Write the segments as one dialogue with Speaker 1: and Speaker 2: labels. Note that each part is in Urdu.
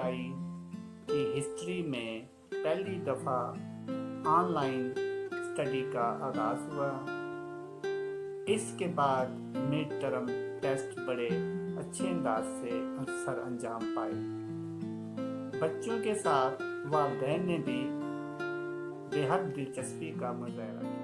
Speaker 1: آئی کی ہسٹری میں پہلی دفعہ آن لائن اسٹڈی کا آغاز ہوا۔ اس کے بعد مڈ ٹرم ٹیسٹ بڑے اچھے انداز سے سر انجام پائے۔ بچوں کے ساتھ والدین نے بھی بے حد دلچسپی کا مظاہرہ کیا۔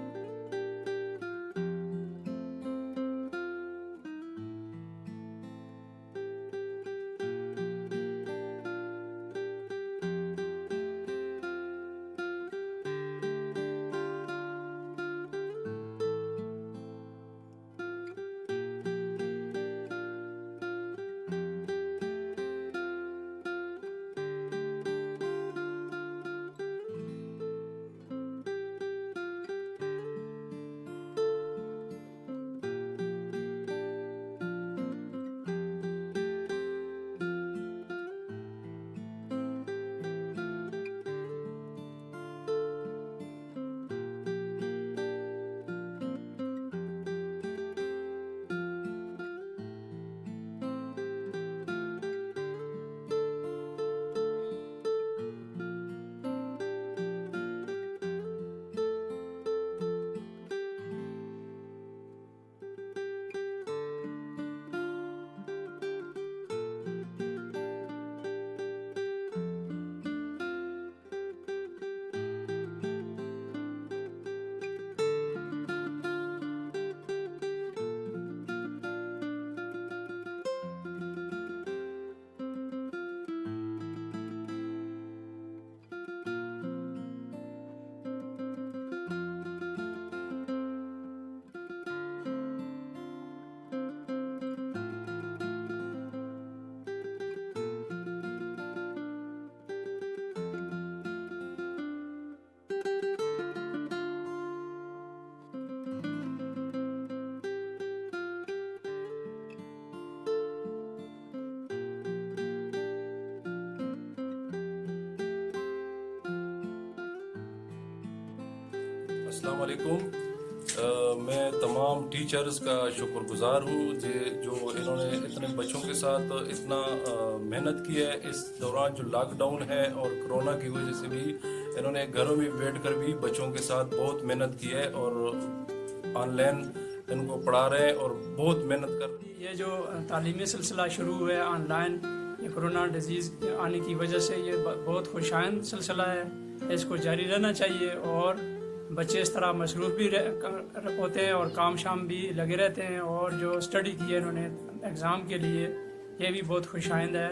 Speaker 2: السلام علیکم۔ میں تمام ٹیچرز کا شکر گزار ہوں جو انہوں نے اتنے بچوں کے ساتھ اتنا محنت کی ہے اس دوران جو لاک ڈاؤن ہے اور کرونا کی وجہ سے بھی انہوں نے گھروں میں بیٹھ کر بھی بچوں کے ساتھ بہت محنت کی ہے اور آن لائن ان کو پڑھا رہے ہیں اور بہت محنت کر رہے ہیں۔
Speaker 3: یہ جو تعلیمی سلسلہ شروع ہوا ہے آن لائن، یہ کرونا ڈیزیز آنے کی وجہ سے یہ بہت خوشائند سلسلہ ہے، اس کو جاری رہنا چاہیے اور بچے اس طرح مصروف بھی ہوتے ہیں اور کام شام بھی لگے رہتے ہیں، اور جو اسٹڈی کی ہے انہوں نے ایگزام کے لیے، یہ بھی بہت خوشائند ہے۔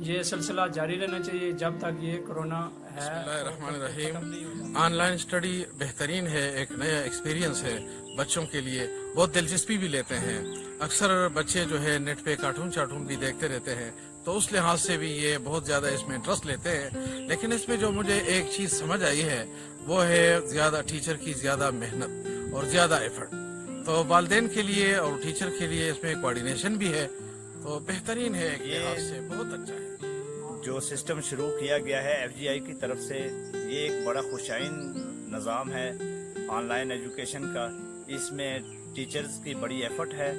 Speaker 3: یہ سلسلہ جاری رہنا چاہیے جب تک یہ کرونا ہے۔
Speaker 4: بسم اللہ الرحمن الرحیم۔ آن لائن اسٹڈی بہترین ہے، ایک نیا ایکسپیرینس ہے بچوں کے لیے، بہت دلچسپی بھی لیتے ہیں۔ اکثر بچے جو ہے نیٹ پہ کارٹون بھی دیکھتے رہتے ہیں، تو اس لحاظ سے بھی یہ بہت زیادہ اس میں انٹرسٹ لیتے ہیں۔ لیکن اس میں جو مجھے ایک چیز سمجھ آئی ہے وہ ہے زیادہ ٹیچر کی زیادہ محنت اور زیادہ ایفرٹ، تو والدین کے لیے اور ٹیچر کے لیے اس میں کوآرڈینیشن بھی ہے، تو بہترین ہے، ایک لحاظ سے بہت اچھا ہے۔
Speaker 5: جو سسٹم شروع کیا گیا ہے ایف جی آئی کی طرف سے، یہ ایک بڑا خوشائند نظام ہے آن لائن ایجوکیشن کا۔ اس میں ٹیچرز کی بڑی ایفرٹ ہے۔